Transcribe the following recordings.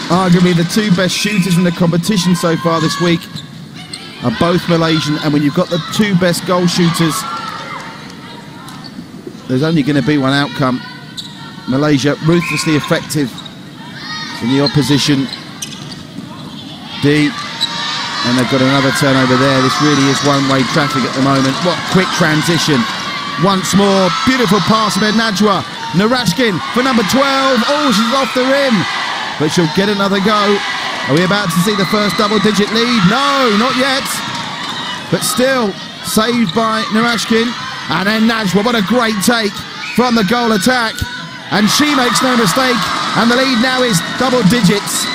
Arguably the two best shooters in the competition so far this week are both Malaysian, and when you've got the two best goal shooters, there's only going to be one outcome. Malaysia ruthlessly effective in the opposition D, and they've got another turnover there. This really is one-way traffic at the moment. What quick transition. Once more, beautiful pass from Najwa. Narashkin for number 12. Oh, she's off the rim, but she'll get another go. Are we about to see the first double-digit lead? No, not yet. But still, saved by Narashkin. And then Najwa, what a great take from the goal attack. And she makes no mistake. And the lead now is double digits.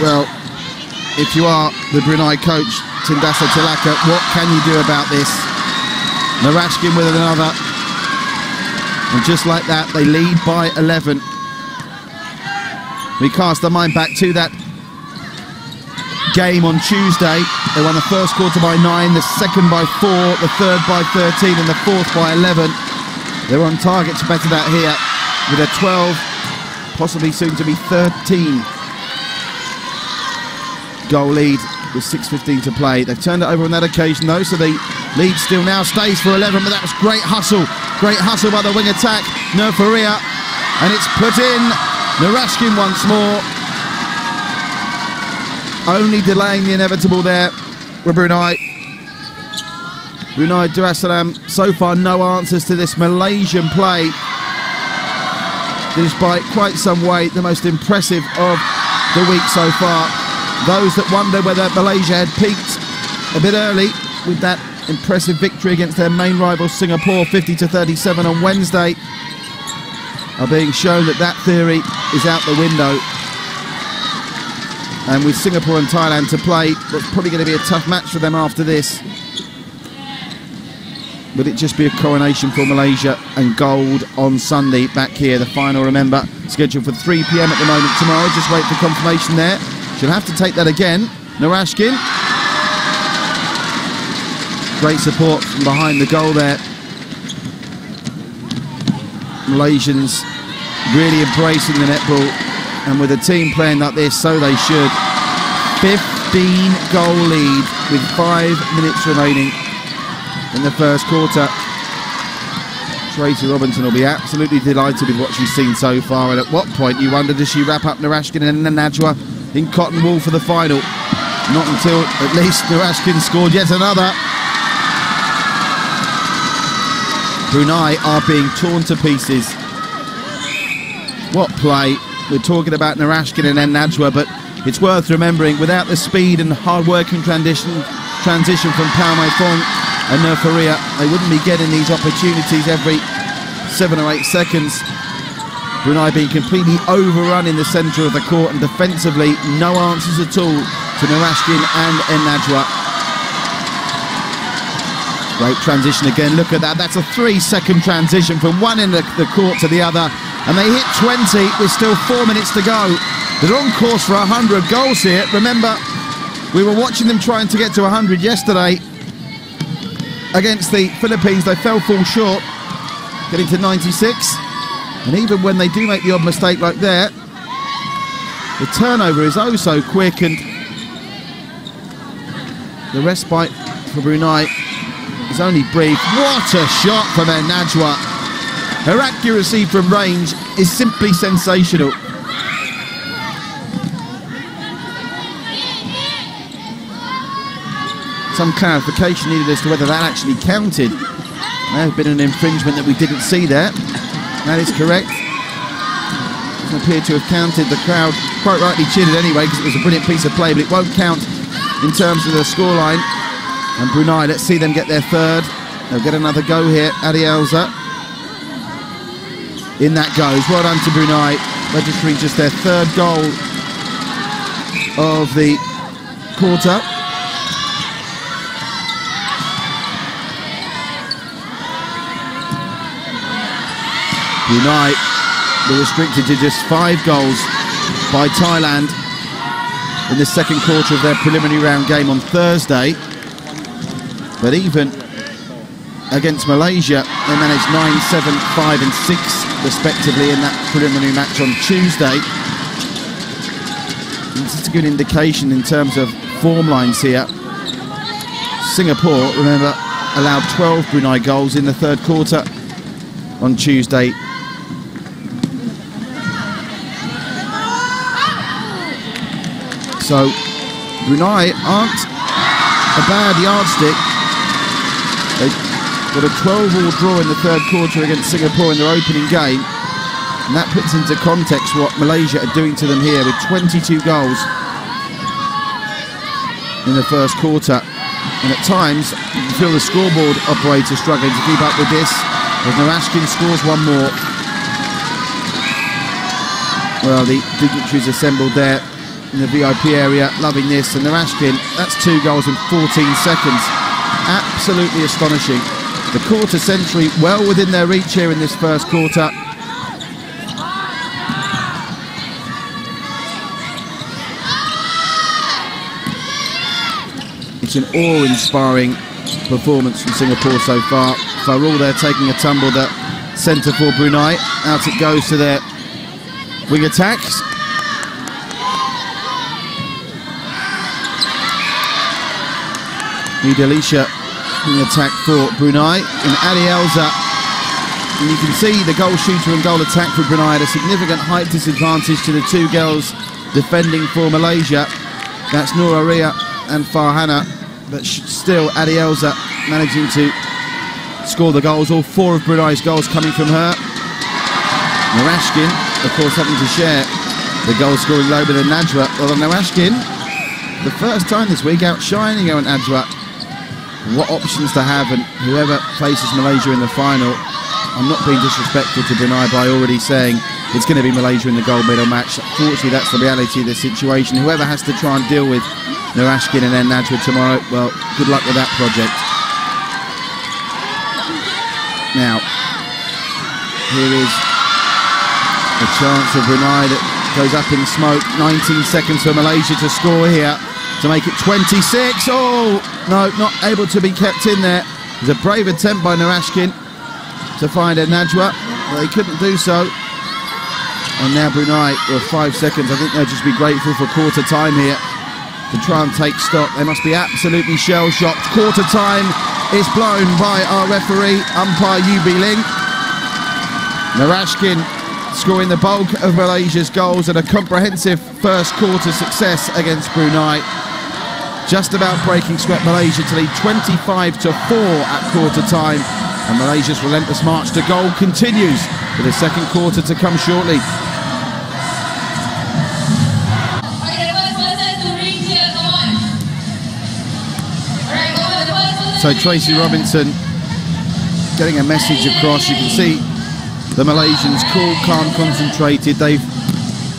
Well, if you are the Brunei coach, Tindasa Tilaka, what can you do about this? Narashkin with another. And just like that, they lead by 11. We cast our mind back to that game on Tuesday. They won the first quarter by 9, the second by 4, the third by 13, and the fourth by 11. They're on target to better that here with a 12, possibly soon to be 13 goal lead with 6:15 to play. They've turned it over on that occasion though, so the lead still now stays for 11, but that was great hustle by the wing attack, Nurfaria, and it's put in. Narashkin once more, only delaying the inevitable there with Brunei. Brunei Darussalam, so far no answers to this Malaysian play. It is by quite some way the most impressive of the week so far. Those that wonder whether Malaysia had peaked a bit early with that impressive victory against their main rival Singapore 50-37 on Wednesday are being shown that that theory is out the window. And with Singapore and Thailand to play, it's probably going to be a tough match for them after this. Will it just be a coronation for Malaysia and gold on Sunday back here? The final, remember, scheduled for 3 PM at the moment tomorrow. Just wait for confirmation there. She'll have to take that again. Narashkin. Great support from behind the goal there. Malaysians really embracing the netball, and with a team playing like this, so they should. 15 goal lead with 5 minutes remaining in the first quarter. Tracy Robinson will be absolutely delighted with what she's seen so far, and at what point you wonder, does she wrap up Narashkin and Najwa in cotton wool for the final? Not until at least Narashkin scored yet another. Brunei are being torn to pieces. What play. We're talking about Narashkin and then Najwa, but it's worth remembering, without the speed and hard-working transition from Pao Mai Fong and Nurfaria, they wouldn't be getting these opportunities every 7 or 8 seconds. Brunei being completely overrun in the centre of the court, and defensively no answers at all to Narashkin and Najwa. Great transition again, look at that. That's a 3-second transition from one end of the court to the other, and they hit 20 with still 4 minutes to go. They're on course for 100 goals here. Remember, we were watching them trying to get to 100 yesterday against the Philippines. They fall short, getting to 96. And even when they do make the odd mistake like that, the turnover is oh so quick, and the respite for Brunei is only brief. What a shot from Najwa. Her accuracy from range is simply sensational. Some clarification needed as to whether that actually counted. There have been an infringement that we didn't see there. That is correct. Doesn't appear to have counted. The crowd quite rightly cheered it anyway because it was a brilliant piece of play, but it won't count in terms of the scoreline. And Brunei, let's see them get their third. They'll get another go here. Adielza. In that goes. Well done to Brunei, registering just their third goal of the quarter. Brunei were restricted to just 5 goals by Thailand in the second quarter of their preliminary round game on Thursday. But even against Malaysia. They managed 9, 7, 5 and 6 respectively in that preliminary match on Tuesday. This is a good indication in terms of form lines here. Singapore, remember, allowed 12 Brunei goals in the third quarter on Tuesday. So Brunei aren't a bad yardstick. They got a 12-all draw in the third quarter against Singapore in their opening game. And that puts into context what Malaysia are doing to them here with 22 goals in the first quarter. And at times, you can feel the scoreboard operator struggling to keep up with this. As Narashkin scores one more. Well, the dignitaries assembled there in the VIP area, loving this. And Narashkin, that's 2 goals in 14 seconds. Absolutely astonishing. The quarter century well within their reach here in this first quarter. It's an awe-inspiring performance from Singapore so far. Farul, they're taking a tumble. The centre for Brunei. Out it goes to their wing attacks. Elisha wing attack for Brunei. And Ali Elza. And you can see the goal shooter and goal attack for Brunei at a significant height disadvantage to the 2 girls defending for Malaysia. That's Noura Ria and Farhana. But still, Adi Elza managing to score the goals. All 4 of Brunei's goals coming from her. Narashkin, of course, having to share the goal-scoring load with Najwa. Well, Narashkin, the first time this week, outshining her and Najwa. What options to have, and whoever faces Malaysia in the final, I'm not being disrespectful to Brunei by already saying it's going to be Malaysia in the gold medal match. Fortunately, that's the reality of the situation. Whoever has to try and deal with Narashkin and then Najwa tomorrow, well, good luck with that project. Now, here is a chance for Brunei that goes up in smoke. 19 seconds for Malaysia to score here to make it 26. Oh, no, not able to be kept in there. It was a brave attempt by Narashkin to find a Najwa. They couldn't do so. And now Brunei, well, 5 seconds. I think they'll just be grateful for quarter time here to try and take stock. They must be absolutely shell-shocked. Quarter time is blown by our referee, umpire Yubi Ling. Narashkin scoring the bulk of Malaysia's goals and a comprehensive first quarter success against Brunei. Just about breaking swept Malaysia to lead 25-4 at quarter time. And Malaysia's relentless march to goal continues with the second quarter to come shortly. So Tracy Robinson getting a message across. You can see the Malaysians cool, calm, concentrated. They've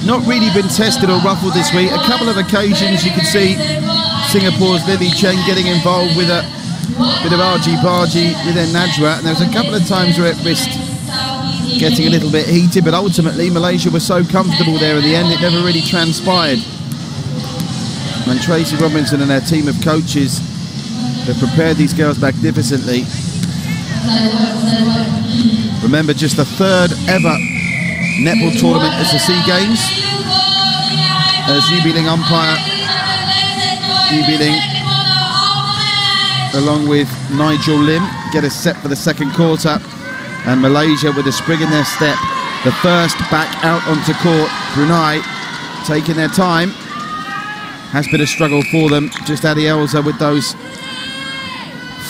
not really been tested or ruffled this week. A couple of occasions you can see Singapore's Lily Chen getting involved with a bit of argy-bargy with their Najwa. And there was a couple of times where it risked getting a little bit heated, but ultimately Malaysia was so comfortable there in the end it never really transpired. And Tracy Robinson and their team of coaches have prepared these girls magnificently. Remember, just the 3rd ever netball tournament as the SEA Games. As Yubi Ling umpire, Yubi Ling along with Nigel Lim get us set for the second quarter. And Malaysia with a spring in their step. The first back out onto court. Brunei taking their time. Has been a struggle for them. Just Adi Elza with those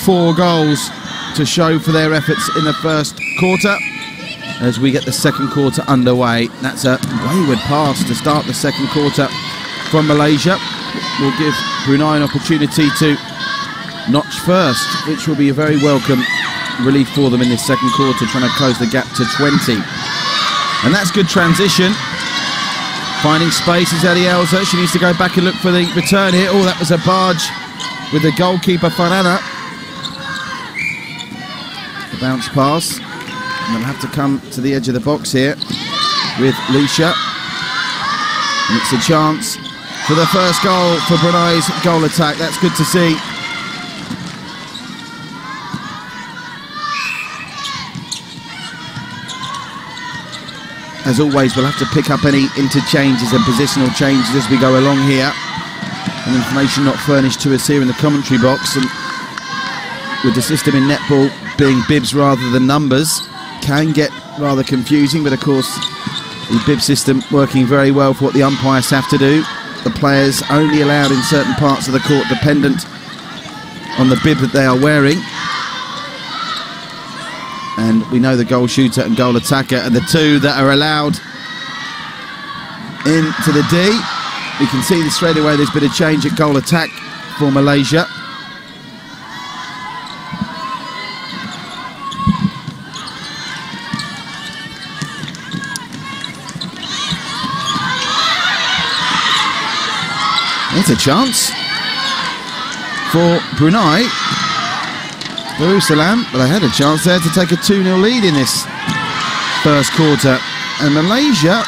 4 goals to show for their efforts in the first quarter. As we get the second quarter underway. That's a wayward pass to start the second quarter from Malaysia. Will give Brunei an opportunity to notch first, which will be a very welcome relief for them in this second quarter, trying to close the gap to 20. And that's good transition. Finding space is Adi Elza. She needs to go back and look for the return here. Oh, that was a barge with the goalkeeper Farhana. The bounce pass. And they'll have to come to the edge of the box here with Lucia. And it's a chance for the first goal for Brunei's goal attack. That's good to see. as always, we'll have to pick up any interchanges and positional changes as we go along here. And information not furnished to us here in the commentary box. And with the system in netball being bibs rather than numbers, can get rather confusing. But of course, the bib system working very well for what the umpires have to do. The players only allowed in certain parts of the court, dependent on the bib that they are wearing. And we know the goal shooter and goal attacker are the two that are allowed into the D. We can see this straight away. There's been a change at goal attack for Malaysia. It's a chance for Brunei. Darussalam, but they had a chance there to take a 2-0 lead in this first quarter. And Malaysia,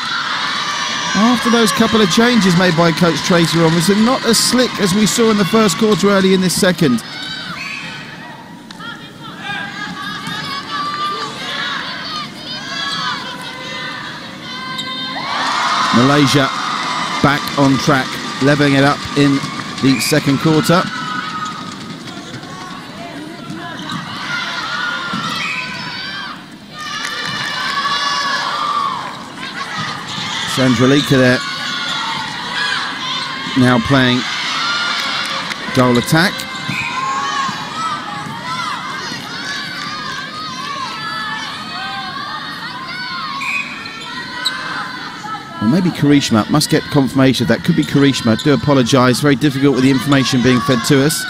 after those couple of changes made by coach Tracy Robinson, not as slick as we saw in the first quarter early in this second. Malaysia back on track, levelling it up in the second quarter. Chandralika there, now playing goal attack. Or maybe Karishma, must get confirmation. That could be Karishma. I do apologise, very difficult with the information being fed to us.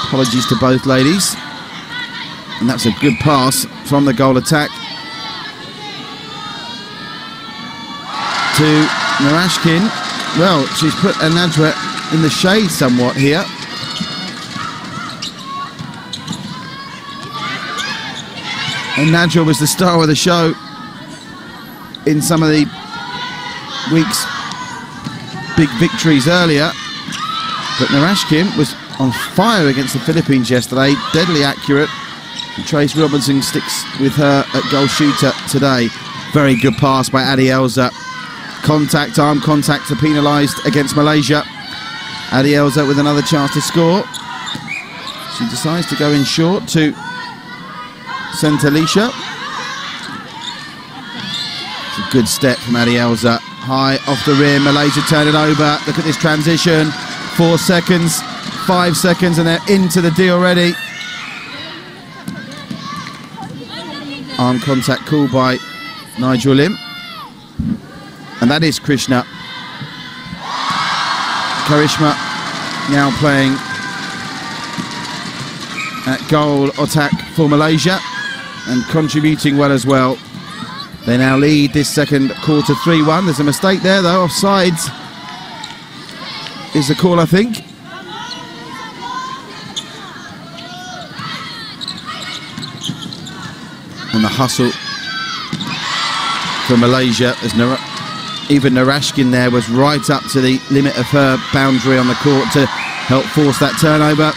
Apologies to both ladies. And that's a good pass from the goal attack to Narashkin. Well, she's put Anadra in the shade somewhat here. And Nadra was the star of the show in some of the week's big victories earlier. But Narashkin was on fire against the Philippines yesterday, deadly accurate. And Trace Robinson sticks with her at goal shooter today. Very good pass by Adi Elza. Contact, arm contact are penalised against Malaysia. Adi Elza with another chance to score. She decides to go in short to Santalisha. It's a good step from Adi Elza. High off the rim, Malaysia turn it over. Look at this transition. 4 seconds, 5 seconds, and they're into the D already. Arm contact called by Nigel Lim. And that is Karishma now playing at goal attack for Malaysia and contributing well as well. They now lead this second quarter 3-1. There's a mistake there though, offsides is the call, I think. And the hustle for Malaysia as even Narashkin there was right up to the limit of her boundary on the court to help force that turnover.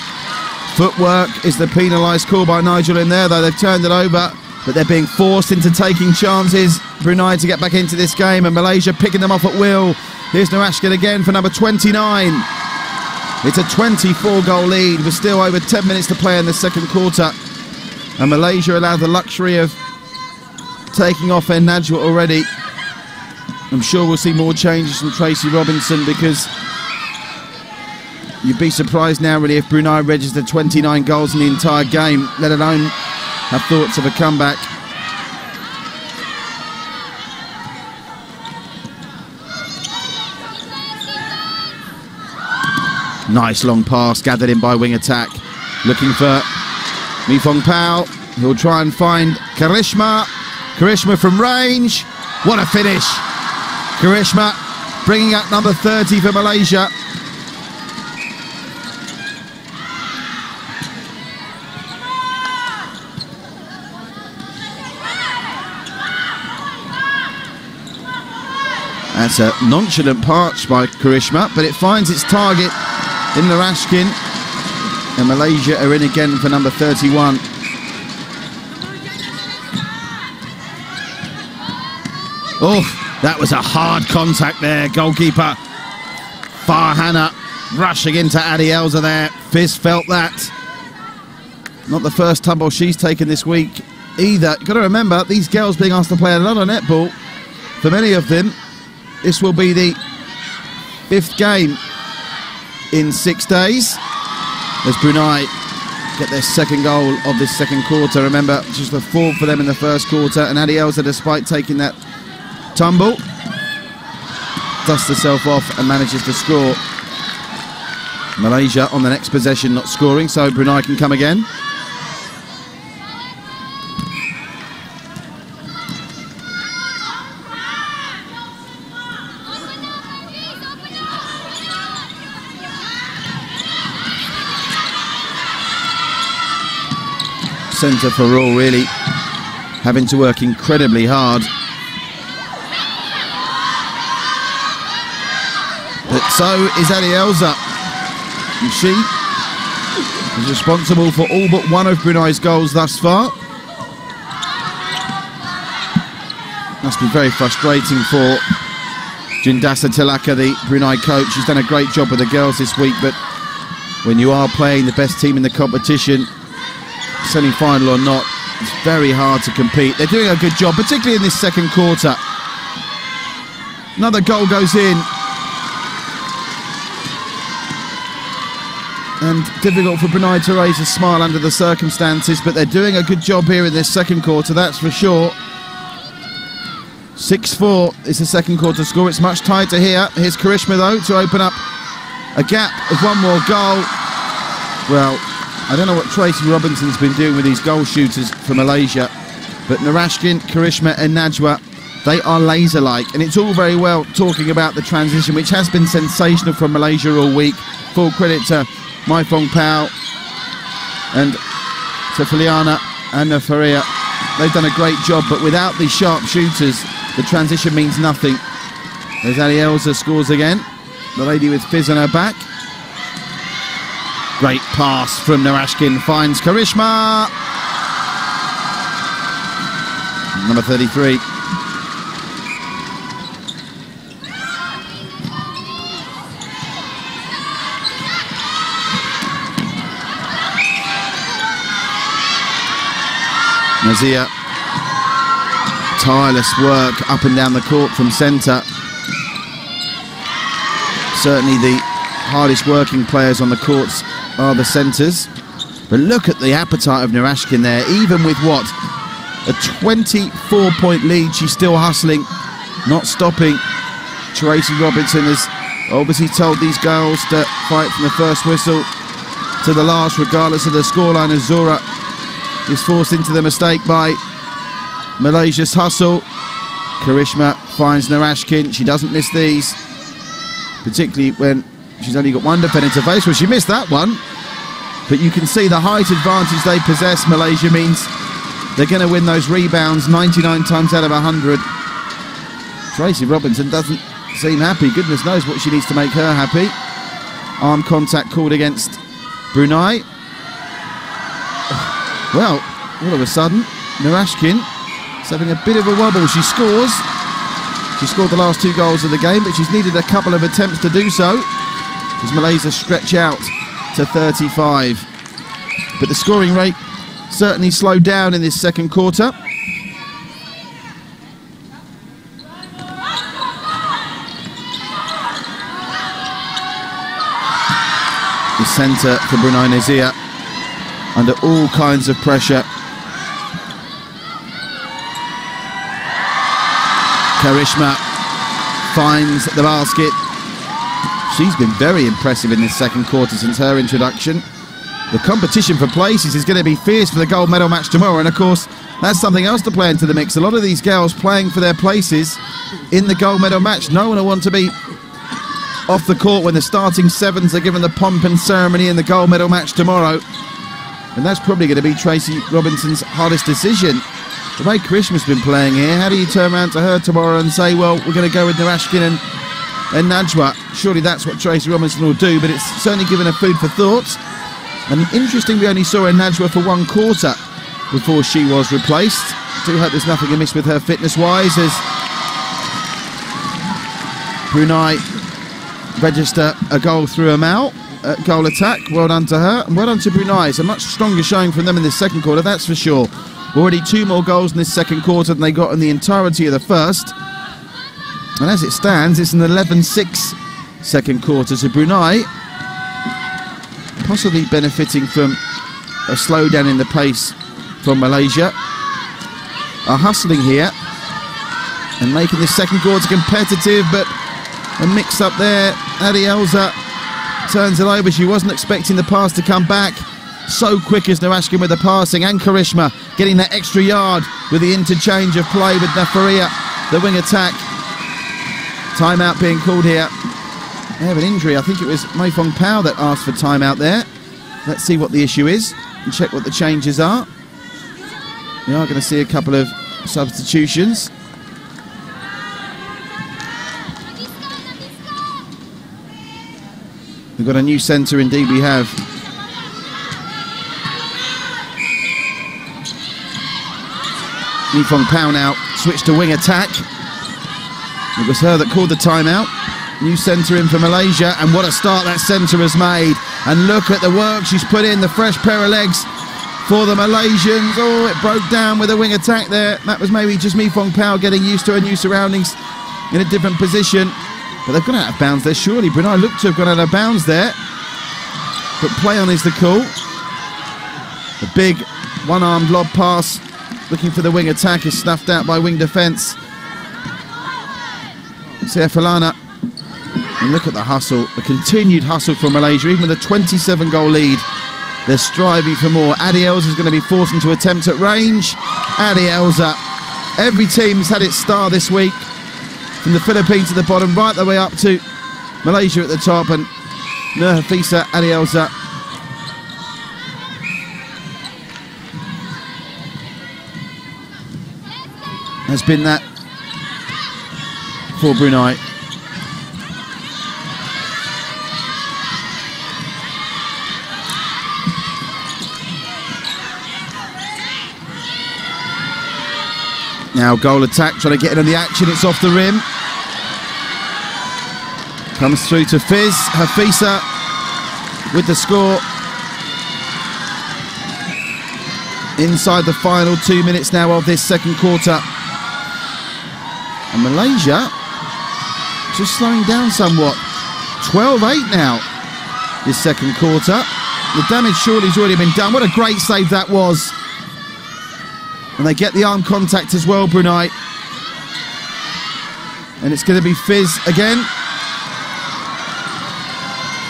Footwork is the penalised call by Nigel in there, though they've turned it over, but they're being forced into taking chances. Brunei to get back into this game, and Malaysia picking them off at will. Here's Narashkin again for number 29. It's a 24-goal lead with still over 10 minutes to play in the second quarter, and Malaysia allowed the luxury of taking off Najwa already. I'm sure we'll see more changes from Tracy Robinson, because you'd be surprised now really if Brunei registered 29 goals in the entire game, let alone have thoughts of a comeback. Nice long pass gathered in by wing attack, looking for Mifong Pao, who'll try and find Karishma from range. What a finish! Karishma bringing up number 30 for Malaysia. That's a nonchalant pass by Karishma, but it finds its target in Narashkin, and Malaysia are in again for number 31. Oh, that was a hard contact there. Goalkeeper Farhana rushing into Adielza there. Fizz felt that. Not the first tumble she's taken this week either. You've got to remember, these girls being asked to play a lot of netball, for many of them, this will be the 5th game in 6 days. As Brunei get their 2nd goal of this 2nd quarter. Remember, just the 4th for them in the 1st quarter. And Adielza, despite taking that tumble, dusts herself off and manages to score. Malaysia on the next possession not scoring, so Brunei can come again. Centre for Raw really having to work incredibly hard. But so is Adielza. And she is responsible for all but one of Brunei's goals thus far. Must be very frustrating for Jindasa Tilaka, the Brunei coach. She's done a great job with the girls this week, but when you are playing the best team in the competition, semi-final or not, it's very hard to compete. They're doing a good job, particularly in this 2nd quarter. Another goal goes in. And difficult for Brunei to raise a smile under the circumstances, but they're doing a good job here in this 2nd quarter, that's for sure. 6-4 is the 2nd quarter score. It's much tighter here. Here's Karishma, though, to open up a gap of one more goal. Well, I don't know what Tracy Robinson's been doing with these goal shooters for Malaysia, but Narashkin, Karishma and Najwa, they are laser-like, and it's all very well talking about the transition, which has been sensational from Malaysia all week. Full credit to Mai Fong Pao and to Filiana and Faria. They've done a great job, but without these sharp shooters, the transition means nothing. There's Adielza scores again, the lady with Fizz on her back. Great pass from Narashkin, finds Karishma. Number 33. Nazia, tireless work up and down the court from centre. Certainly the hardest working players on the courts are the centres. But look at the appetite of Narashkin there. Even with what? A 24-point lead, she's still hustling, not stopping. Tracy Robinson has obviously told these girls to fight from the first whistle to the last, regardless of the scoreline, as Zora is forced into the mistake by Malaysia's hustle. Karishma finds Narashkin. She doesn't miss these, particularly when she's only got one defender to face. Well, she missed that one, but you can see the height advantage they possess. Malaysia means they're going to win those rebounds 99 times out of 100. Tracy Robinson doesn't seem happy. Goodness knows what she needs to make her happy. Arm contact called against Brunei. Well, all of a sudden, Narashkin is having a bit of a wobble. She scores. She scored the last 2 goals of the game, but she's needed a couple of attempts to do so, as Malaysia stretch out to 35. But the scoring rate certainly slowed down in this 2nd quarter. The centre for Brunei, Nazia, under all kinds of pressure. Karishma finds the basket. She's been very impressive in this 2nd quarter since her introduction. The competition for places is going to be fierce for the gold medal match tomorrow, and of course that's something else to play into the mix. A lot of these girls playing for their places in the gold medal match. No one will want to be off the court when the starting 7s are given the pomp and ceremony in the gold medal match tomorrow. And that's probably going to be Tracy Robinson's hardest decision. The way Karishma's been playing here, how do you turn around to her tomorrow and say, well, we're going to go with Narashkin and Najwa? Surely that's what Tracy Robinson will do, but it's certainly given her food for thought. And interesting, we only saw Najwa for 1 quarter before she was replaced. Do hope there's nothing amiss with her fitness-wise, as Brunei register a goal through a Mal goal attack. Well done to her, and well done to Brunei. It's a much stronger showing from them in this second quarter, that's for sure. Already 2 more goals in this second quarter than they got in the entirety of the first. And as it stands, it's an 11-6 second quarter. So Brunei possibly benefiting from a slowdown in the pace from Malaysia. Are hustling here and making this second quarter competitive, but a mix up there. Adielza turns it over. She wasn't expecting the pass to come back. So quick is Narashkin with the passing, and Karishma getting that extra yard with the interchange of play with Nafaria, the wing attack. Timeout being called here. They have an injury. I think it was Mei Fong Pao that asked for timeout there. Let's see what the issue is and check what the changes are. We are going to see a couple of substitutions. We've got a new centre, indeed we have. Mei Fong Pao now switched to wing attack. It was her that called the timeout. New centre in for Malaysia, and what a start that centre has made. And look at the work she's put in, the fresh pair of legs for the Malaysians. Oh, it broke down with a wing attack there. That was maybe just Mei Fong Pao getting used to her new surroundings in a different position. But they've gone out of bounds there, surely. Brunei looked to have gone out of bounds there. But play on is the call. The big one-armed lob pass, looking for the wing attack, is snuffed out by wing defence. Seafalana. And look at the hustle, the continued hustle from Malaysia, even with a 27-goal lead. They're striving for more. Adielza is going to be forced into attempt at range. Adielza. Every team's had its star this week. From the Philippines at the bottom, right the way up to Malaysia at the top, and Nur Hafisa Adielza has been that for Brunei. Now goal attack, trying to get in on the action, it's off the rim. Comes through to Fiz, Hafisa with the score. Inside the final 2 minutes now of this second quarter. And Malaysia just slowing down somewhat. 12-8 now, this second quarter. The damage surely has already been done. What a great save that was. And they get the arm contact as well, Brunei. And it's going to be Fiz again.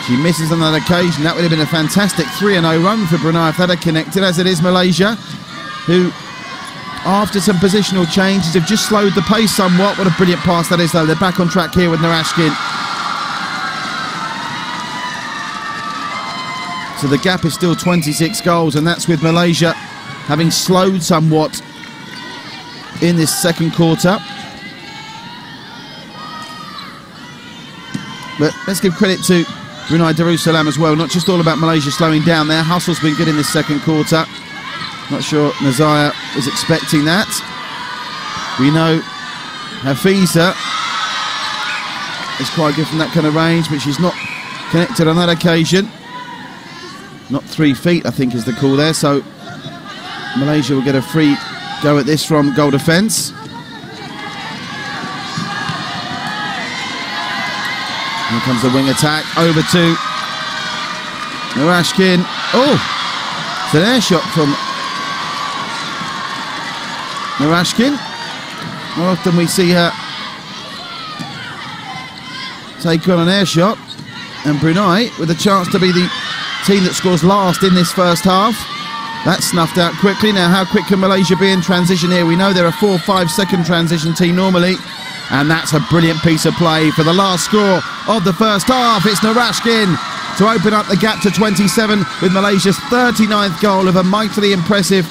She misses on that occasion. That would have been a fantastic 3-0 run for Brunei if that had connected, as it is Malaysia, who, after some positional changes, have just slowed the pace somewhat. What a brilliant pass that is, though. They're back on track here with Narashkin. So the gap is still 26 goals, and that's with Malaysia having slowed somewhat in this second quarter. But let's give credit to Brunei Darussalam as well. Not just all about Malaysia slowing down. Their hustle's been good in this second quarter. Not sure Nazaya was expecting that. We know Hafiza is quite good from that kind of range, but she's not connected on that occasion. Not 3 feet, I think, is the call there. So Malaysia will get a free go at this from goal defence. Here comes the wing attack, over to Narashkin. Oh, it's an air shot from Narashkin. Not often we see her take on an air shot. And Brunei with a chance to be the team that scores last in this first half. That's snuffed out quickly. Now, how quick can Malaysia be in transition here? We know they're a 4-5 second transition team normally. And that's a brilliant piece of play for the last score of the first half. It's Narashkin to open up the gap to 27 with Malaysia's 39th goal of a mightily impressive,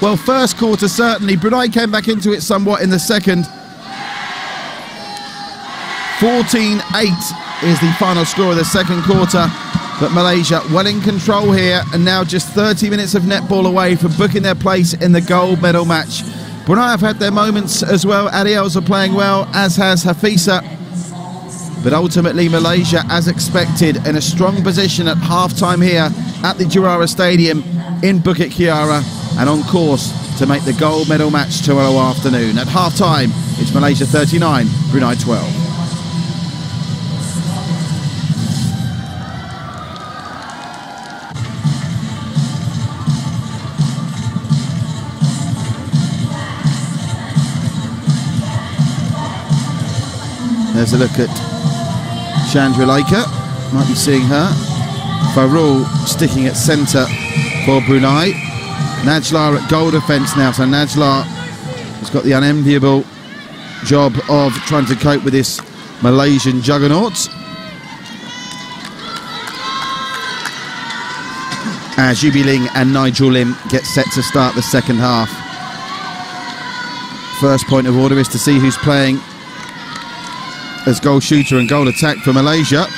well, first quarter certainly. Brunei came back into it somewhat in the second. 14-8 is the final score of the second quarter. But Malaysia well in control here, and now just 30 minutes of netball away from booking their place in the gold medal match. Brunei have had their moments as well. Adielza are playing well, as has Hafisa. But ultimately, Malaysia, as expected, in a strong position at half-time here at the Jurara Stadium in Bukit Kiara, and on course to make the gold medal match tomorrow afternoon. At half-time, it's Malaysia 39, Brunei 12. There's a look at TRjedC. Might be seeing her. Farul sticking at centre for Brunei. Najla at goal defence now. So Najla has got the unenviable job of trying to cope with this Malaysian juggernaut. As Yubiling and Nigel Lim get set to start the second half. First point of order is to see who's playing as goal shooter and goal attack for Malaysia,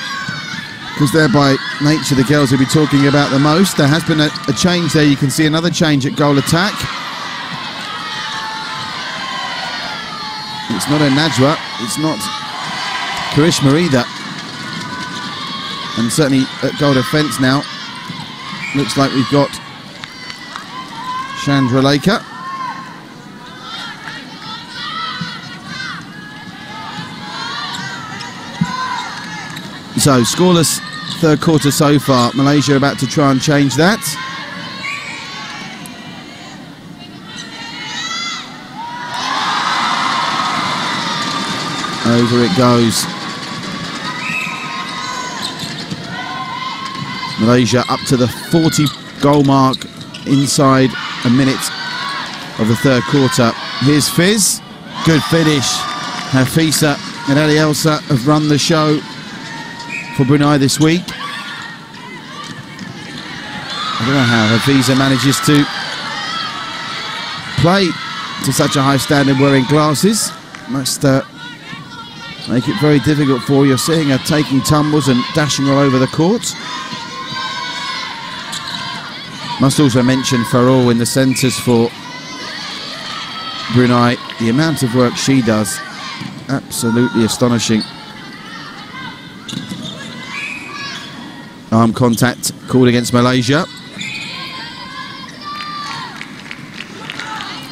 because they're by nature the girls we'll be talking about the most. There has been a change there. You can see another change at goal attack. It's not a Najwa, it's not Karishma either. And certainly at goal defence now, looks like we've got TRjedC. So, scoreless third quarter so far. Malaysia about to try and change that. Over it goes. Malaysia up to the 40 goal mark inside a minute of the third quarter. Here's Fizz. Good finish. Hafisa and Ali Elsa have run the show for Brunei this week. I don't know how Hafiza manages to play to such a high standard wearing glasses. Must make it very difficult for you. You're seeing her taking tumbles and dashing all over the court. Must also mention Farul in the centres for Brunei. The amount of work she does, absolutely astonishing. Arm contact called against Malaysia.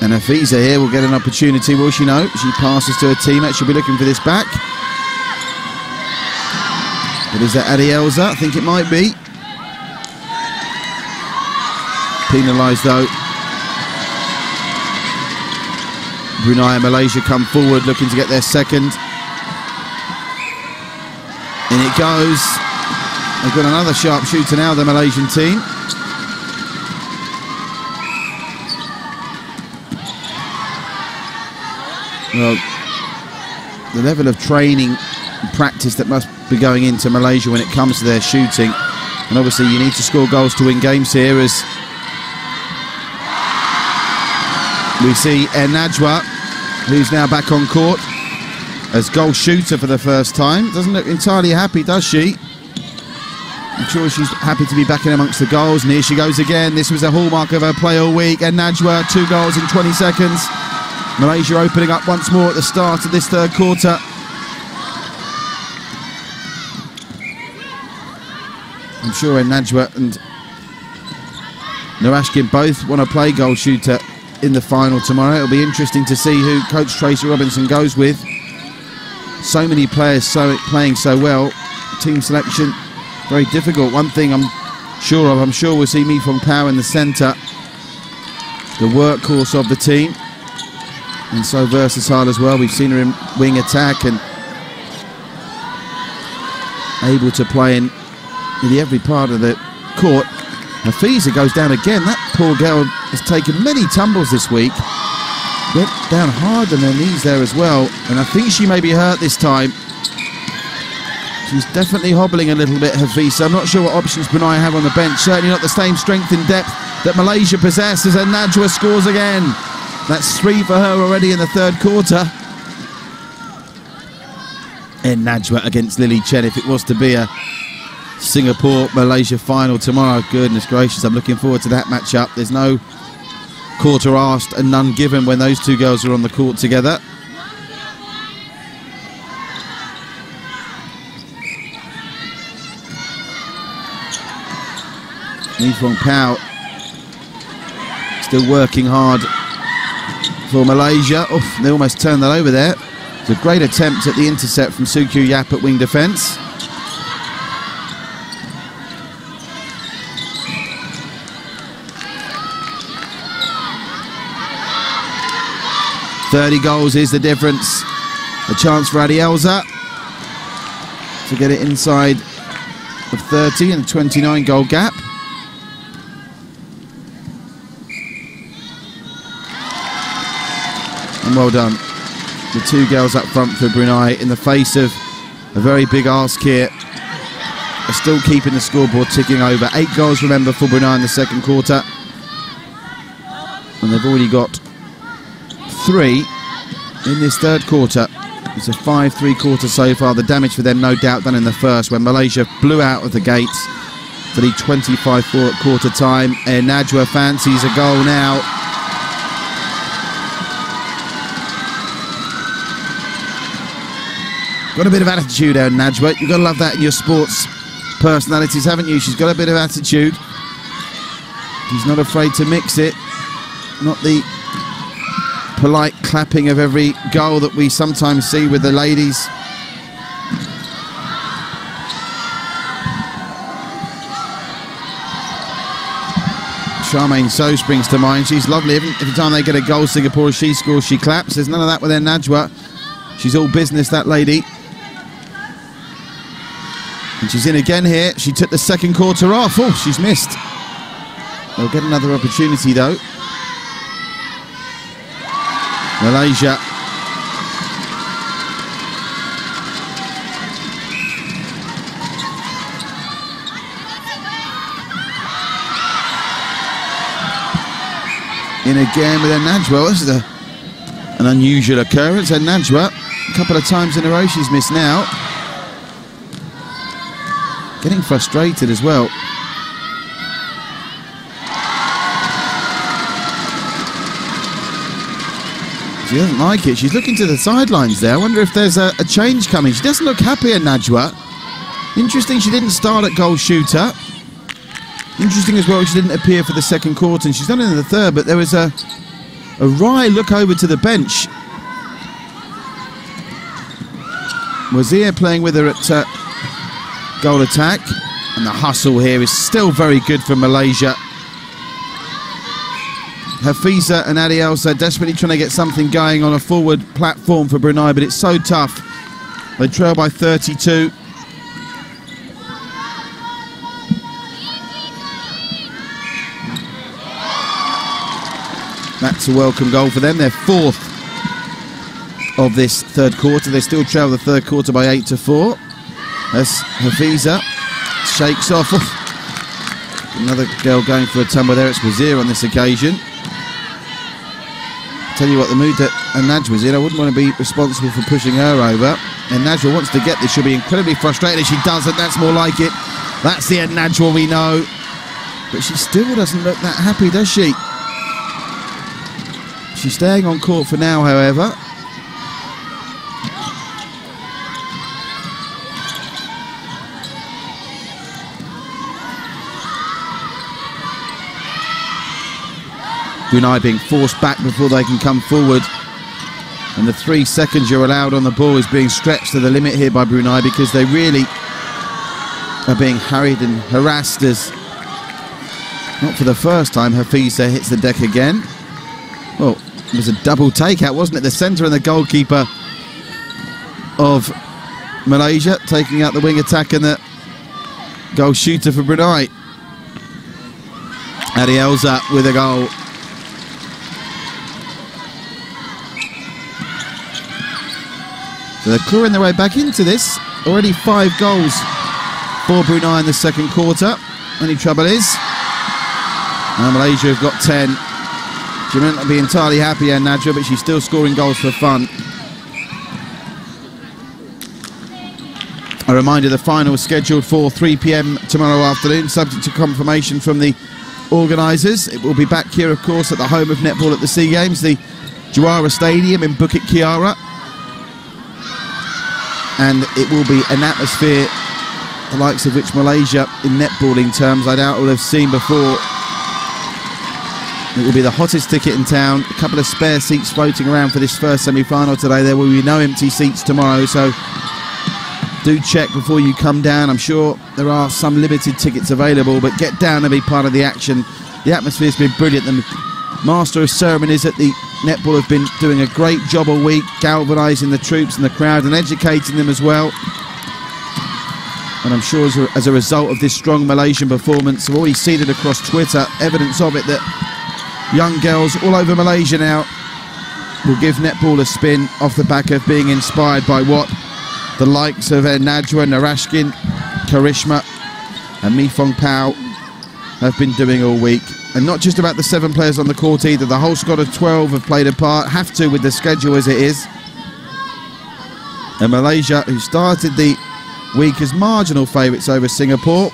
And Hafiza here will get an opportunity, will she? No, she passes to her teammate. She'll be looking for this back. But is that Adi Elsa? I think it might be. Penalised though. Brunei and Malaysia come forward looking to get their second. In it goes. They've got another sharp shooter now, the Malaysian team. Well, the level of training and practice that must be going into Malaysia when it comes to their shooting. And obviously you need to score goals to win games here, as we see Najwa, who's now back on court as goal shooter for the first time. Doesn't look entirely happy, does she? I'm sure she's happy to be back in amongst the goals. And here she goes again. This was a hallmark of her play all week. And Najwa, 2 goals in 20 seconds. Malaysia opening up once more at the start of this third quarter. I'm sure Najwa and Narashkin both want to play goal shooter in the final tomorrow. It'll be interesting to see who Coach Tracy Robinson goes with. So many players playing so well. Team selection very difficult. One thing I'm sure of, I'm sure we'll see Mifong Pao in the centre, the workhorse of the team, and so versatile as well. We've seen her in wing attack and able to play in nearly every part of the court. Hafiza goes down again. That poor girl has taken many tumbles this week. Went down hard on her knees there as well, and I think she may be hurt this time. She's definitely hobbling a little bit, Hafiza. I'm not sure what options Brunei have on the bench. Certainly not the same strength and depth that Malaysia possesses, and Najwa scores again. That's 3 for her already in the third quarter. And Najwa against Lily Chen, if it was to be a Singapore-Malaysia final tomorrow. Goodness gracious, I'm looking forward to that matchup. There's no quarter asked and none given when those two girls are on the court together. Nifong Pao still working hard for Malaysia. Oof, they almost turned that over there. It's a great attempt at the intercept from Sukyu Yap at wing defence. $30 goals is the difference. A chance for Adielza to get it inside of 30 and a 29 goal gap. And well done. The 2 girls up front for Brunei in the face of a very big ask here. Are still keeping the scoreboard ticking over. 8 goals, remember, for Brunei in the second quarter. And they've already got 3 in this third quarter. It's a 5-3 quarter so far. The damage for them no doubt done in the first when Malaysia blew out of the gates to the 25-4 at quarter time. Najwa fancies a goal now. Got a bit of attitude there, Najwa. You've got to love that in your sports personalities, haven't you? She's got a bit of attitude. She's not afraid to mix it. Not the polite clapping of every goal that we sometimes see with the ladies. Charmaine So springs to mind. She's lovely. Every time they get a goal, Singapore, she scores, she claps. There's none of that with their Najwa. She's all business, that lady. And she's in again here. She took the second quarter off. Oh, she's missed. They'll get another opportunity, though. Malaysia. In again with a Najwa. This is an unusual occurrence. And Najwa, a couple of times in a row, she's missed now. Getting frustrated as well. She doesn't like it. She's looking to the sidelines there. I wonder if there's a change coming. She doesn't look happy at Najwa. Interesting, she didn't start at goal shooter. Interesting as well, she didn't appear for the second quarter, and she's done it in the third, but there was a wry look over to the bench. Wazir playing with her at goal attack, and the hustle here is still very good for Malaysia. Hafiza and Adielza desperately trying to get something going on a forward platform for Brunei, but it's so tough. They trail by 32. That's a welcome goal for them. They're 4th of this third quarter. They still trail the third quarter by 8-4. As Hafiza shakes off. Another girl going for a tumble there. It's Wazir on this occasion. Tell you what, the mood that Najwa's in, I wouldn't want to be responsible for pushing her over. And Najwa wants to get this. She'll be incredibly frustrated if she doesn't. That's more like it. That's the Najwa we know. But she still doesn't look that happy, does she? She's staying on court for now, however. Brunei being forced back before they can come forward. And the 3 seconds you're allowed on the ball is being stretched to the limit here by Brunei, because they really are being harried and harassed as, not for the first time, Hafiza hits the deck again. Well, it was a double takeout, wasn't it? The centre and the goalkeeper of Malaysia taking out the wing attack and the goal shooter for Brunei. Adielza with a goal. So they're clawing their way back into this. Already 5 goals for Brunei in the second quarter. Only trouble is, Malaysia have got 10. She might not be entirely happy, Najwa, but she's still scoring goals for fun. A reminder, the final is scheduled for 3 p.m. tomorrow afternoon, subject to confirmation from the organisers. It will be back here, of course, at the home of netball at the SEA Games, the Jawara Stadium in Bukit Kiara. And it will be an atmosphere the likes of which Malaysia, in netballing terms, I doubt will have seen before. It will be the hottest ticket in town. A couple of spare seats floating around for this first semi-final today. There will be no empty seats tomorrow, so do check before you come down. I'm sure there are some limited tickets available, but get down and be part of the action. The atmosphere's been brilliant. The Master of Ceremonies at the netball have been doing a great job all week, galvanising the troops and the crowd and educating them as well. And I'm sure as a result of this strong Malaysian performance, I've already seen it across Twitter, evidence of it, that young girls all over Malaysia now will give netball a spin off the back of being inspired by what the likes of Najwa, Narashkin, Karishma and Mifong Pao have been doing all week. And not just about the 7 players on the court either. The whole squad of 12 have played a part, have to with the schedule as it is. And Malaysia, who started the week as marginal favourites over Singapore,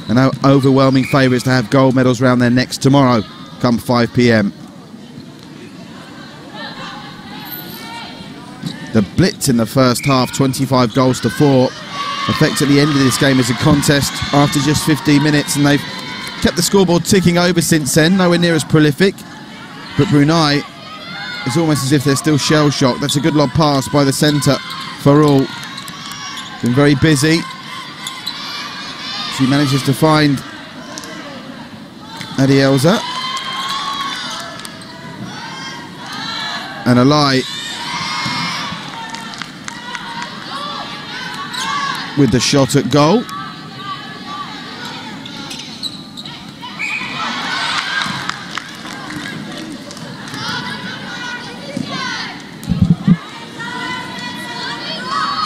are now overwhelming favourites to have gold medals round their necks tomorrow, come 5 p.m. The blitz in the first half, 25 goals to 4, effectively ended this game as a contest after just 15 minutes, and they've kept the scoreboard ticking over since then, nowhere near as prolific. But Brunei is almost as if they're still shell-shocked. That's a good lob pass by the centre for all. Been very busy. She manages to find Adielza. And Alai with the shot at goal.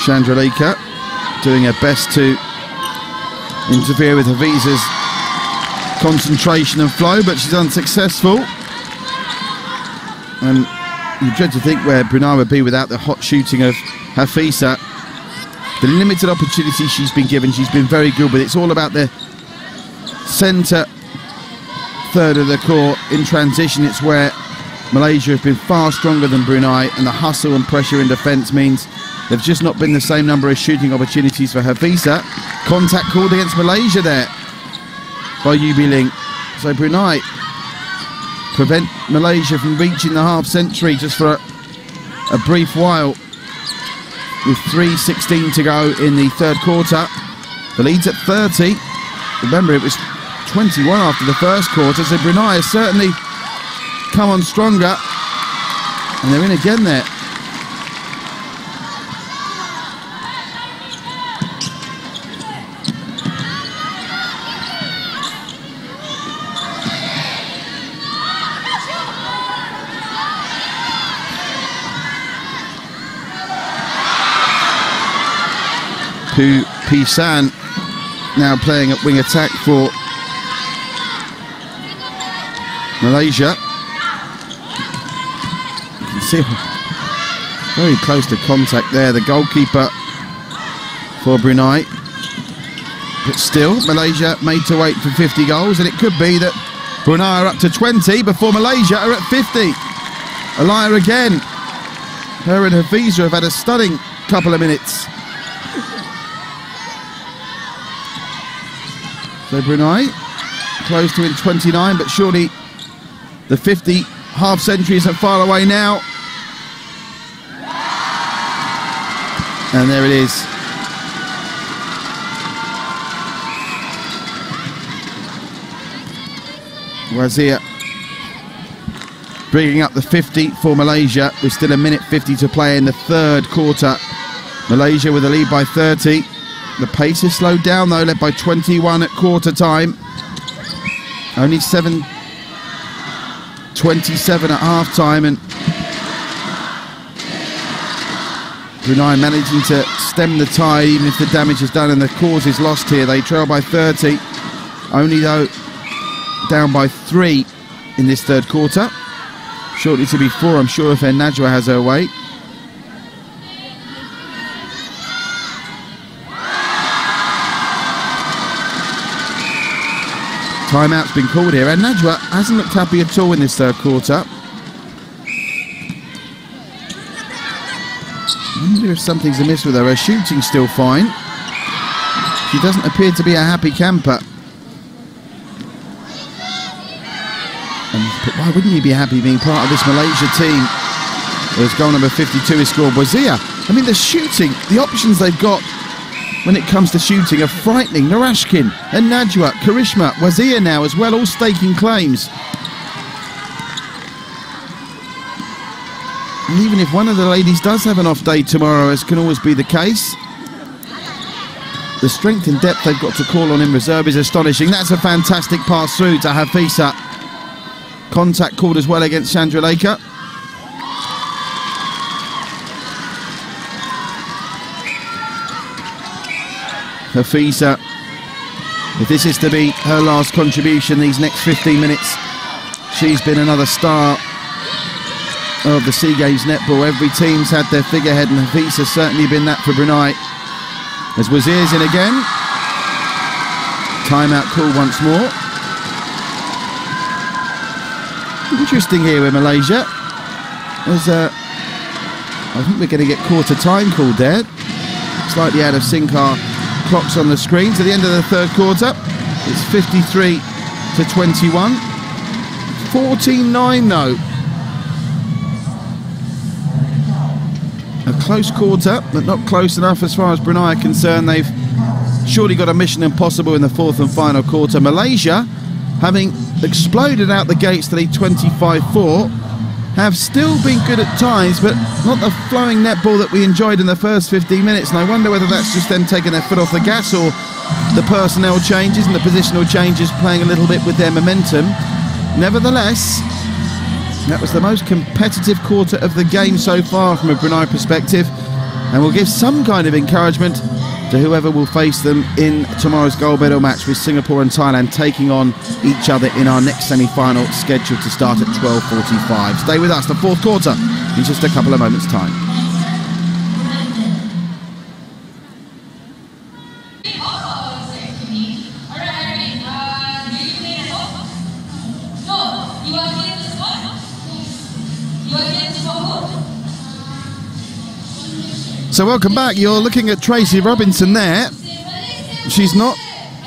Chandralika doing her best to interfere with Hafiza's concentration and flow, but she's unsuccessful. And you dread to think where Brunei would be without the hot shooting of Hafiza. The limited opportunity she's been given, she's been very good with. It's all about the centre third of the court in transition. It's where Malaysia have been far stronger than Brunei, and the hustle and pressure in defence means there've just not been the same number of shooting opportunities for Hafiza. Contact called against Malaysia there by Yubi Ling. So Brunei prevent Malaysia from reaching the half century just for a brief while, with 3:16 to go in the third quarter. The lead's at 30. Remember, it was 21 after the first quarter, so Brunei has certainly come on stronger, and they're in again there. PHàn now playing at wing attack for Malaysia. You can see very close to contact there, the goalkeeper for Brunei. But still, Malaysia made to wait for 50 goals, and it could be that Brunei are up to 20 before Malaysia are at 50. Alaya again. Her and Hafiza have had a stunning couple of minutes. So Brunei close to in 29, but surely the 50 half century isn't far away now. And there it is. Wazir bringing up the 50 for Malaysia with still 1:50 to play in the third quarter. Malaysia with a lead by 30. The pace is slowed down though, led by 21 at quarter time. Only 7:27 at half time, and Brunei managing to stem the tide even if the damage is done and the cause is lost here. They trail by 30, only though down by 3 in this third quarter. Shortly to be 4, I'm sure, if Najwa has her way. Timeout's been called here, and Najwa hasn't looked happy at all in this third quarter. I wonder if something's amiss with her. Her shooting's still fine. She doesn't appear to be a happy camper. But why wouldn't you be happy being part of this Malaysia team? As goal number 52 is scored. Wazir, I mean, the shooting, the options they've got when it comes to shooting are frightening. Narashkin and Najwa, Karishma, Wazir now as well, all staking claims. And even if one of the ladies does have an off day tomorrow, as can always be the case, the strength and depth they've got to call on in reserve is astonishing. That's a fantastic pass through to Hafisa. Contact called as well against Chandra Lekha. Hafisa, if this is to be her last contribution these next 15 minutes, she's been another star of the SEA Games netball. Every team's had their figurehead, and Hafisa's certainly been that for Brunei. As Wazir's in again. Timeout call once more. Interesting here with Malaysia. There's I think we're going to get quarter time called there. Slightly out of sync our clocks on the screen. To the end of the third quarter, it's 53 to 21. 14-9 though. A close quarter, but not close enough as far as Brunei are concerned. They've surely got a mission impossible in the fourth and final quarter. Malaysia, having exploded out the gates to lead 25-4, have still been good at times, but not the flowing netball that we enjoyed in the first 15 minutes. And I wonder whether that's just them taking their foot off the gas, or the personnel changes and the positional changes playing a little bit with their momentum. Nevertheless, that was the most competitive quarter of the game so far from a Brunei perspective, and will give some kind of encouragement to whoever will face them in tomorrow's gold medal match, with Singapore and Thailand taking on each other in our next semi-final, scheduled to start at 12:45. Stay with us, the fourth quarter in just a couple of moments' time. So welcome back. You're looking at Tracy Robinson there. She's not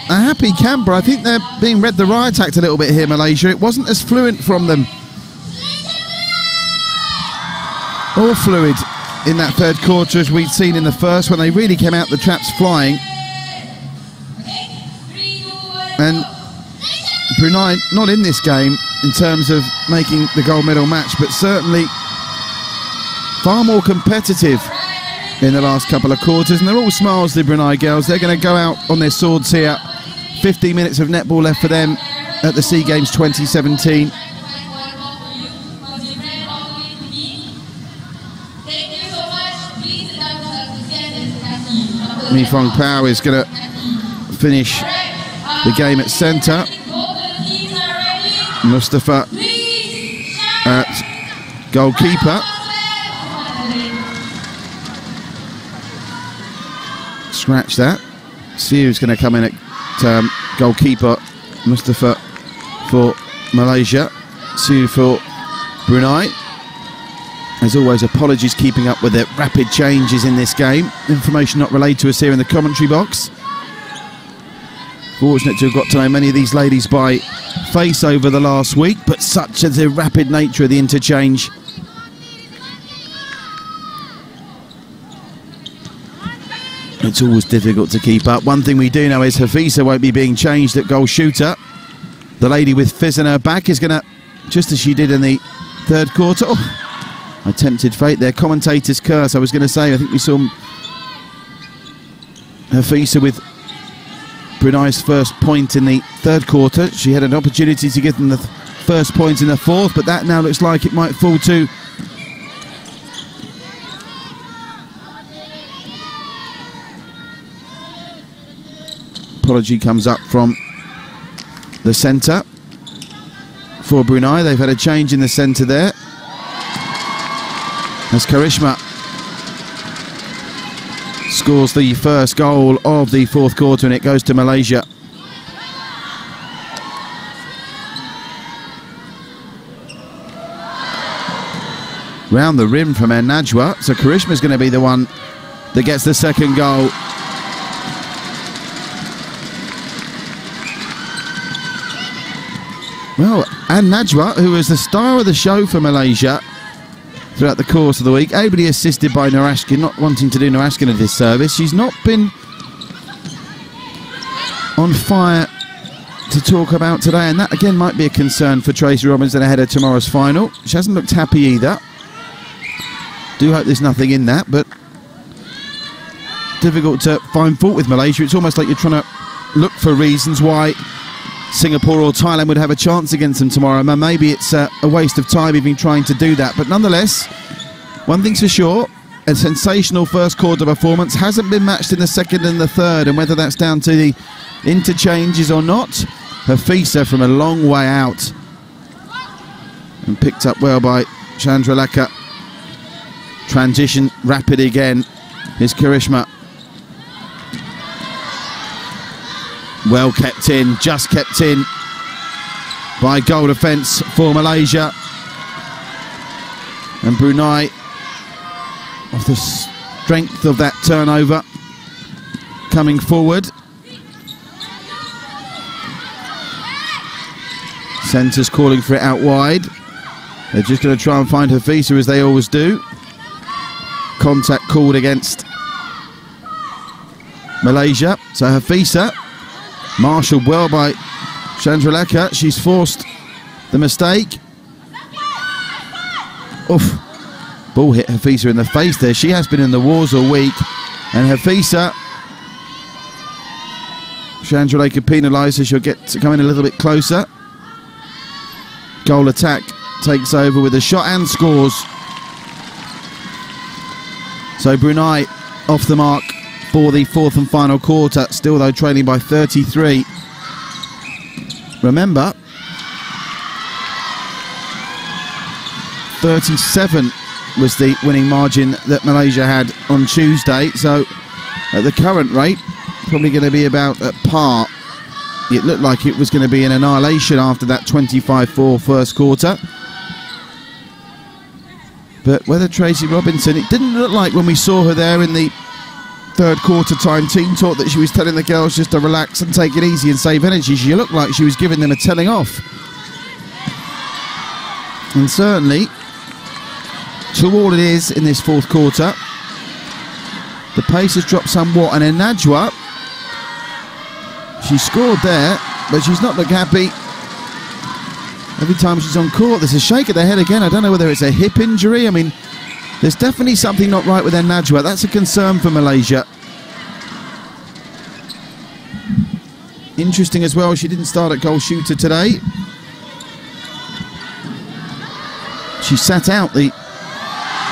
a happy camper. I think they're being read the riot act a little bit here, Malaysia. It wasn't as fluent from them. All fluid in that third quarter as we'd seen in the first, when they really came out the traps flying. And Brunei not in this game in terms of making the gold medal match, but certainly far more competitive in the last couple of quarters, and they're all smiles, the Brunei girls. They're going to go out on their swords here. 15 minutes of netball left for them at the SEA Games 2017. Mi Fong Pao is going to finish the game at centre. Mustafa at goalkeeper. Scratch that. See who's going to come in at goalkeeper. Mustafa for Malaysia. Siu for Brunei. As always, apologies keeping up with the rapid changes in this game. Information not relayed to us here in the commentary box. Fortunate to have got to know many of these ladies by face over the last week, but such is the rapid nature of the interchange. It's always difficult to keep up. One thing we do know is Hafisa won't be being changed at goal shooter. The lady with fizz in her back is going to, just as she did in the third quarter. Oh, I tempted fate there. Commentator's curse, I was going to say. I think we saw Hafisa with Brunei's first point in the third quarter. She had an opportunity to give them the first point in the fourth, but that now looks like it might fall to apology comes up from the centre for Brunei. They've had a change in the centre there, as Karishma scores the first goal of the fourth quarter, and it goes to Malaysia. Round the rim from Najwa, so Karishma's going to be the one that gets the second goal. Well, and Najwa, who was the star of the show for Malaysia throughout the course of the week, ably assisted by Narashkin, not wanting to do Narashkin a disservice. She's not been on fire to talk about today, and that again might be a concern for Tracy Robinson ahead of tomorrow's final. She hasn't looked happy either. Do hope there's nothing in that, but difficult to find fault with Malaysia. It's almost like you're trying to look for reasons why Singapore or Thailand would have a chance against them tomorrow. Maybe it's a waste of time even trying to do that. But nonetheless, one thing's for sure, a sensational first quarter performance. Hasn't been matched in the second and the third, and whether that's down to the interchanges or not, Hafisa from a long way out. And picked up well by Chandralekha. Transition rapid again. Here's Karishma. Well kept in, just kept in by goal defence for Malaysia. And Brunei, of the strength of that turnover, coming forward. Centres calling for it out wide. They're just going to try and find Hafisa as they always do. Contact called against Malaysia. So Hafisa, marshalled well by Chandralekha. She's forced the mistake. Oof. Ball hit Hafisa in the face there. She has been in the wars all week. And Hafisa, Chandralekha penalised, so she'll get to come in a little bit closer. Goal attack takes over with a shot and scores. So Brunei off the mark for the fourth and final quarter, still though trailing by 33. Remember, 37 was the winning margin that Malaysia had on Tuesday, so at the current rate, probably going to be about at par. It looked like it was going to be an annihilation after that 25-4 first quarter. But whether Tracy Robinson, it didn't look like when we saw her there in the third quarter time team talk that she was telling the girls just to relax and take it easy and save energy. She looked like she was giving them a telling off. And certainly, to all it is in this fourth quarter, the pace has dropped somewhat. And then Najwa, she scored there, but she's not looked happy. Every time she's on court, there's a shake of the head again. I don't know whether it's a hip injury. I mean, there's definitely something not right with their Najwa. That's a concern for Malaysia. Interesting as well, she didn't start at goal shooter today. She sat out the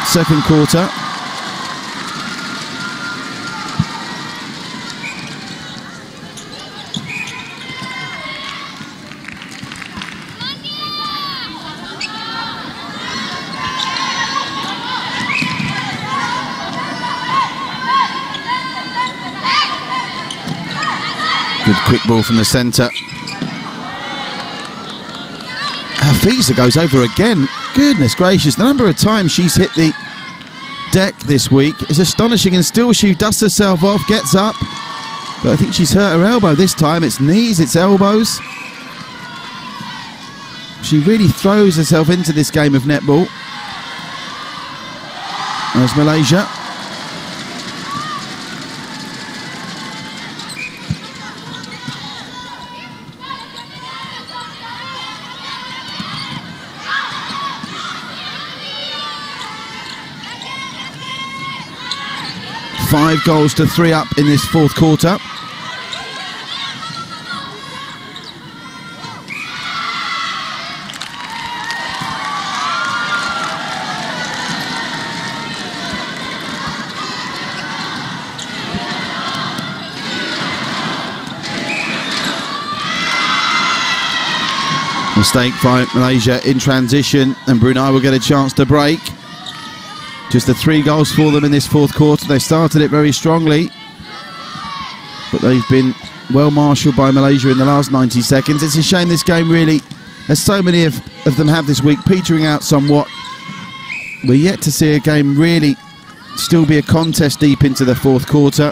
second quarter. Good quick ball from the centre. Hafisa goes over again. Goodness gracious, the number of times she's hit the deck this week is astonishing, and still she dusts herself off, gets up. But I think she's hurt her elbow this time. It's knees, it's elbows. She really throws herself into this game of netball. There's Malaysia. Five goals to 3 up in this fourth quarter. Mistake by Malaysia in transition, and Brunei will get a chance to break. Just the 3 goals for them in this fourth quarter. They started it very strongly, but they've been well marshalled by Malaysia in the last 90 seconds. It's a shame this game really, as so many of them have this week, petering out somewhat. We're yet to see a game really still be a contest deep into the fourth quarter.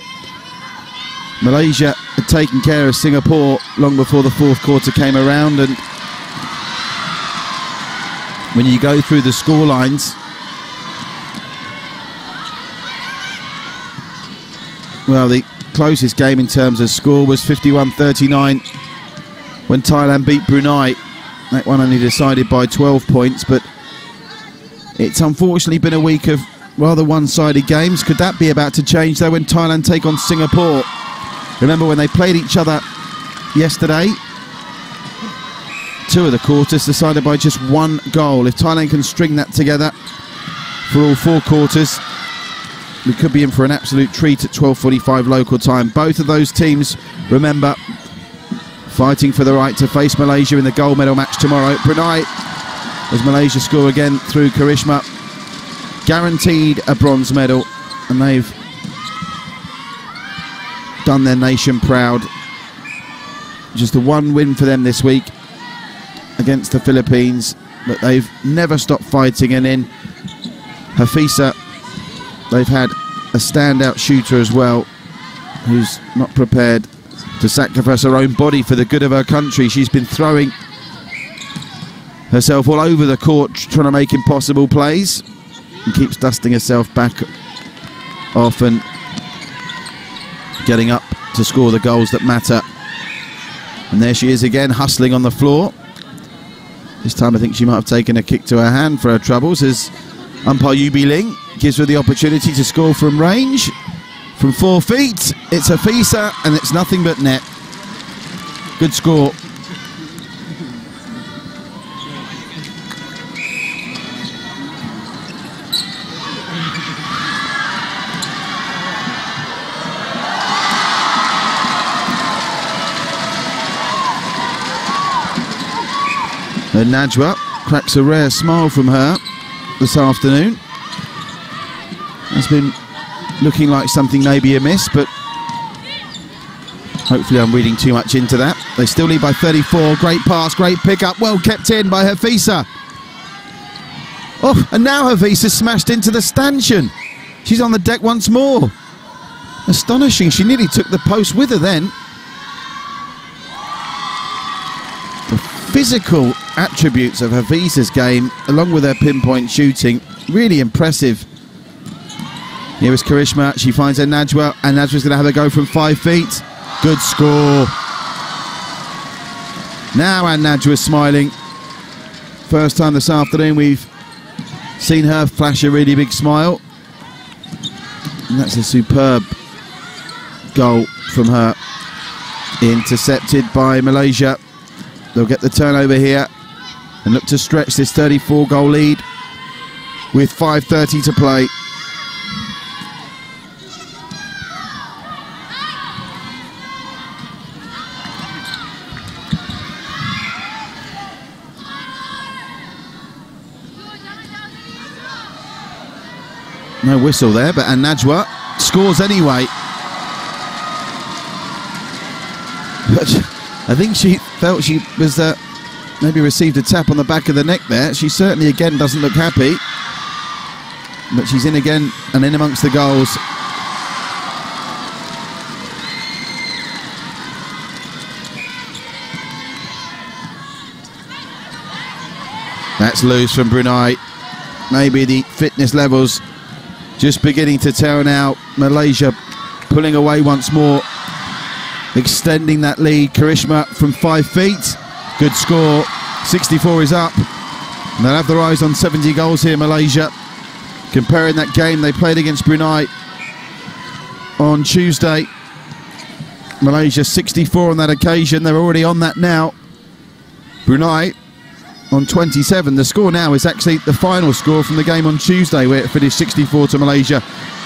Malaysia had taken care of Singapore long before the fourth quarter came around, and when you go through the score lines, well, the closest game in terms of score was 51-39 when Thailand beat Brunei. That one only decided by 12 points, but it's unfortunately been a week of rather one-sided games. Could that be about to change, though, when Thailand take on Singapore? Remember when they played each other yesterday? 2 of the quarters decided by just 1 goal. If Thailand can string that together for all 4 quarters, we could be in for an absolute treat at 12:45 local time. Both of those teams, remember, fighting for the right to face Malaysia in the gold medal match tomorrow. Brunei, as Malaysia score again through Karishma, guaranteed a bronze medal, and they've done their nation proud. Just the 1 win for them this week against the Philippines, but they've never stopped fighting. And in Hafisa, they've had a standout shooter as well, who's not prepared to sacrifice her own body for the good of her country. She's been throwing herself all over the court, trying to make impossible plays, and keeps dusting herself back off and getting up to score the goals that matter. And there she is again, hustling on the floor. This time I think she might have taken a kick to her hand for her troubles, as umpire Yubi Ling gives her the opportunity to score from range. From 4 feet, it's Hafisa, and it's nothing but net. Good score. And Najwa cracks a rare smile from her this afternoon. It's been looking like something may be amiss, but hopefully I'm reading too much into that. They still lead by 34. Great pass, great pick-up, well kept in by Hafisa. Oh, and now Hafisa smashed into the stanchion. She's on the deck once more. Astonishing, she nearly took the post with her then. The physical attributes of Hafisa's game, along with her pinpoint shooting, really impressive. Here is Karishma, she finds her Najwa, and Najwa's going to have a go from 5 feet. Good score. Now Najwa's smiling. First time this afternoon we've seen her flash a really big smile. And that's a superb goal from her. Intercepted by Malaysia. They'll get the turnover here and look to stretch this 34-goal lead with 5:30 to play. No whistle there, but Najwa scores anyway. But I think she felt she was maybe received a tap on the back of the neck there. She certainly again doesn't look happy, but she's in again and in amongst the goals. That's loose from Brunei. Maybe the fitness levels just beginning to tell now. Malaysia pulling away once more, extending that lead. Karishma from 5 feet. Good score. 64 is up. And they'll have their eyes on 70 goals here, Malaysia. Comparing that game they played against Brunei on Tuesday. Malaysia 64 on that occasion. They're already on that now. Brunei on 27. The score now is actually the final score from the game on Tuesday, where it finished 64 to Malaysia,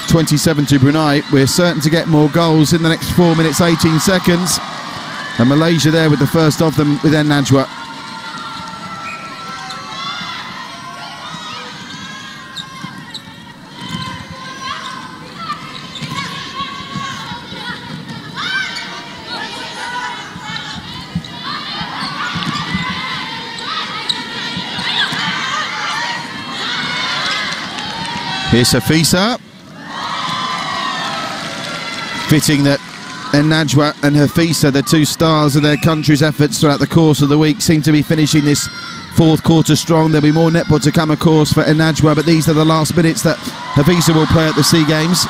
27 to Brunei. We're certain to get more goals in the next 4 minutes 18 seconds, and Malaysia there with the first of them with their Najwa. Here's Hafisa. Fitting that Najwa and Hafisa, the 2 stars of their country's efforts throughout the course of the week, seem to be finishing this fourth quarter strong. There'll be more netball to come, of course, for Enajwa, but these are the last minutes that Havisa will play at the SEA Games.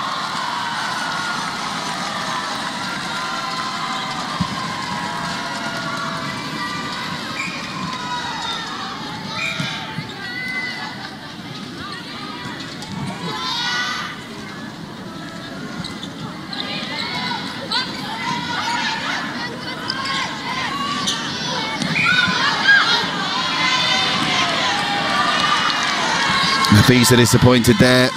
Havisa disappointed there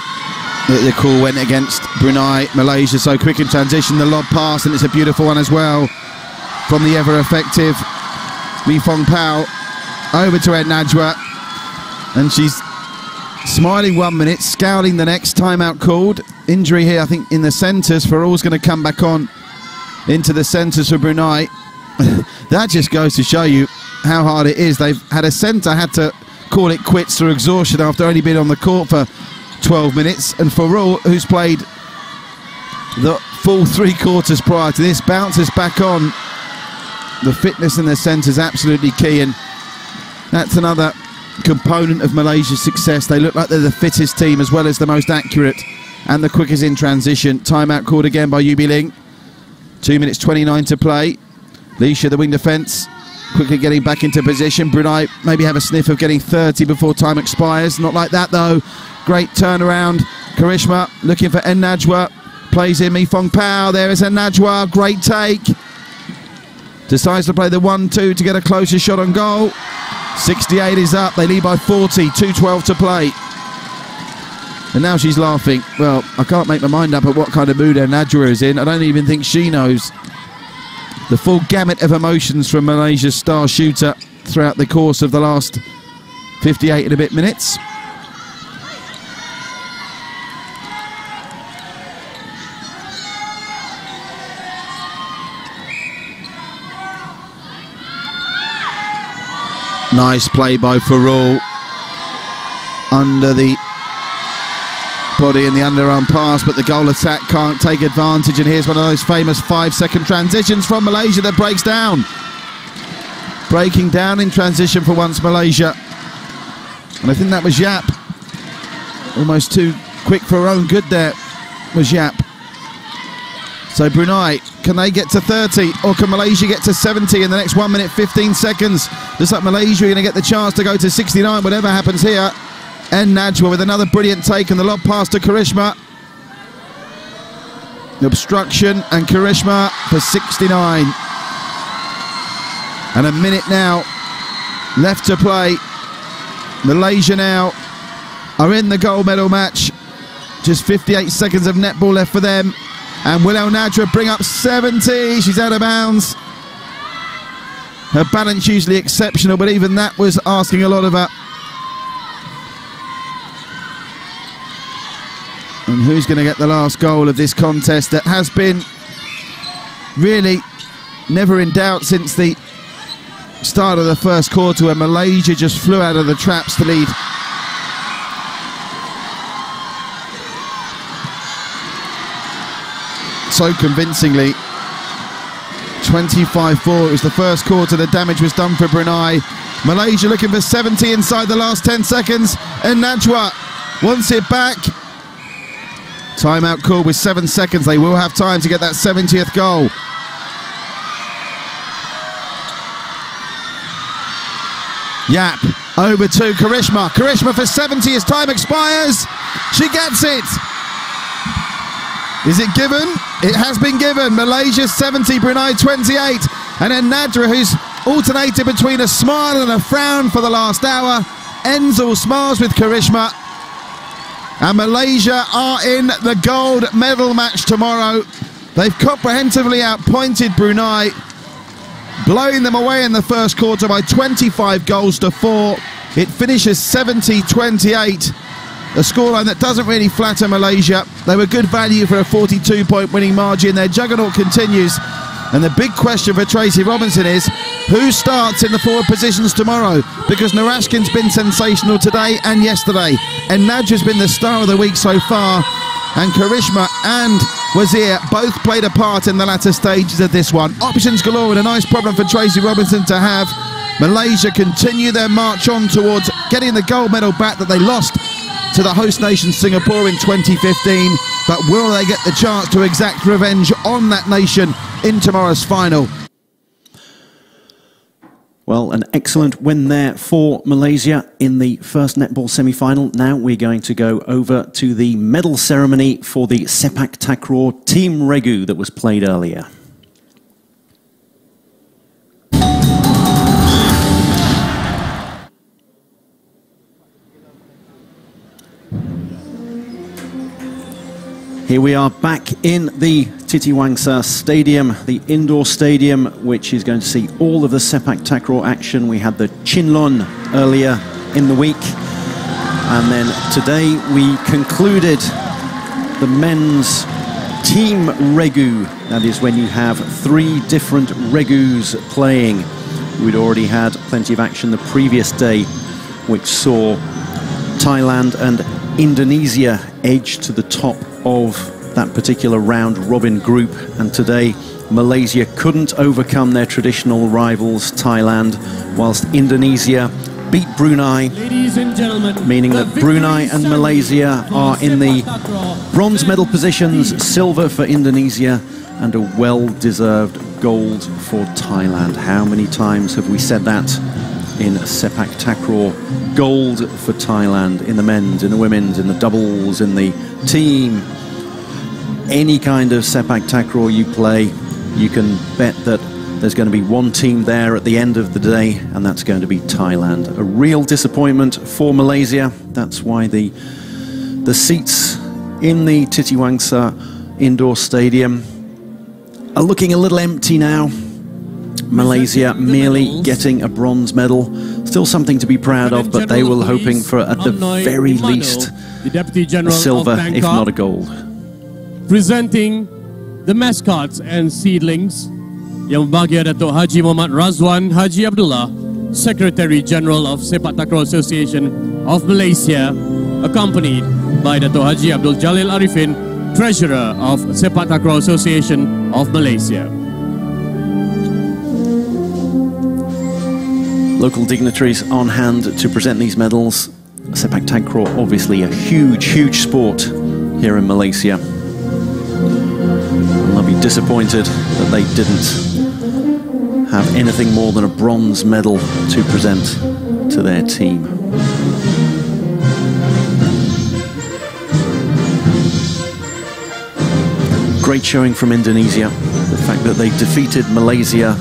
that the call went against Brunei. Malaysia so quick in transition, the lob pass, and it's a beautiful one as well from the ever-effective Mifong Pao over to Enajwa, and she's smiling 1 minute, scowling the next. Timeout called. Injury here, I think, in the centres. Faral's going to come back on into the centres for Brunei. That just goes to show you how hard it is. They've had a centre, had to call it quits through exhaustion after only being on the court for 12 minutes. And Faral, who's played the full 3 quarters prior to this, bounces back on. The fitness in the centre is absolutely key, and that's another component of Malaysia's success. They look like they're the fittest team as well as the most accurate and the quickest in transition. Timeout called again by Yubi Ling. 2 minutes 29 to play. Leisha, the wing defence, quickly getting back into position. Brunei maybe have a sniff of getting 30 before time expires. Not like that though. Great turnaround. Karishma looking for Enajwa. Plays in Mifong Pao. There is Enajwa. Great take. Decides to play the 1-2 to get a closer shot on goal. 68 is up. They lead by 40. 2:12 to play. And now she's laughing. Well, I can't make my mind up at what kind of mood Enajwa is in. I don't even think she knows the full gamut of emotions from Malaysia's star shooter throughout the course of the last 58 and a bit minutes. Nice play by Faral. Under the body and the underarm pass, but the goal attack can't take advantage, and here's one of those famous 5-second transitions from Malaysia that breaks down. Breaking down in transition for once, Malaysia. And I think that was Yap. Almost too quick for her own good there was Yap. So Brunei, can they get to 30 or can Malaysia get to 70 in the next 1 minute 15 seconds? Looks like Malaysia are going to get the chance to go to 69, whatever happens here. Enajwa with another brilliant take, and the lob pass to Karishma. The obstruction, and Karishma for 69. And a minute now left to play. Malaysia now are in the gold medal match. Just 58 seconds of netball left for them. And will Enajwa bring up 70? She's out of bounds. Her balance usually exceptional, but even that was asking a lot of her. And who's going to get the last goal of this contest that has been really never in doubt since the start of the first quarter, where Malaysia just flew out of the traps to lead. So convincingly. 25-4, it was the first quarter, the damage was done for Brunei. Malaysia looking for 70 inside the last 10 seconds, and Enajwa wants it back. Timeout call with 7 seconds. They will have time to get that 70th goal. Yap over to Karishma. Karishma for 70 as time expires. She gets it. Is it given? It has been given. Malaysia 70, Brunei 28. And then Enajwa, who's alternated between a smile and a frown for the last hour, ends all smiles with Karishma. And Malaysia are in the gold medal match tomorrow. They've comprehensively outpointed Brunei, blowing them away in the first quarter by 25 goals to 4. It finishes 70-28. A scoreline that doesn't really flatter Malaysia. They were good value for a 42-point winning margin. Their juggernaut continues. And the big question for Tracy Robinson is, who starts in the forward positions tomorrow? Because Narashkin's been sensational today and yesterday. And Enajwa's been the star of the week so far. And Karishma and Wazir both played a part in the latter stages of this one. Options galore, and a nice problem for Tracy Robinson to have. Malaysia continue their march on towards getting the gold medal back that they lost to the host nation Singapore in 2015. But will they get the chance to exact revenge on that nation in tomorrow's final? Well, an excellent win there for Malaysia in the first netball semi-final. Now we're going to go over to the medal ceremony for the sepak takraw team regu that was played earlier. Here we are back in the TRjedC Stadium, the indoor stadium, which is going to see all of the sepak takraw action. We had the Chinlon earlier in the week, and then today we concluded the men's team regu. That is when you have 3 different regus playing. We'd already had plenty of action the previous day, which saw Thailand and Indonesia edge to the top of that particular round robin group, and today Malaysia couldn't overcome their traditional rivals Thailand, whilst Indonesia beat Brunei, meaning that Brunei and Malaysia are in the bronze medal positions, silver for Indonesia and a well-deserved gold for Thailand. How many times have we said that in sepak takraw? Gold for Thailand in the men's, in the women's, in the doubles, in the team. Any kind of sepak takraw you play, you can bet that there's going to be one team there at the end of the day, and that's going to be Thailand. A real disappointment for Malaysia. That's why the seats in the TRjedC indoor stadium are looking a little empty now. Malaysia merely getting a bronze medal. Still something to be proud of, but they were hoping for, at the very least, a silver, if not a gold. Presenting the mascots and seedlings, Yang Berbahagia Datuk Haji Muhammad Razwan Haji Abdullah, Secretary General of Sepak Takraw Association of Malaysia, accompanied by Datuk Haji Abdul Jalil Arifin, Treasurer of Sepak Takraw Association of Malaysia. Local dignitaries on hand to present these medals. Sepak takraw, obviously a huge sport here in Malaysia. And they'll be disappointed that they didn't have anything more than a bronze medal to present to their team. Great showing from Indonesia. The fact that they defeated Malaysia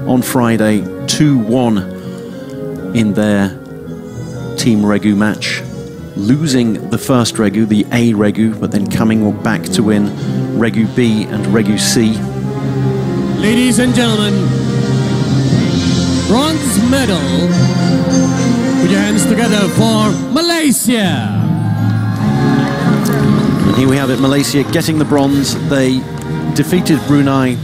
on Friday 2-1 in their team regu match, losing the first regu, the A regu, but then coming back to win regu B and regu C. Ladies and gentlemen, bronze medal. Put your hands together for Malaysia. And here we have it, Malaysia getting the bronze. They defeated Brunei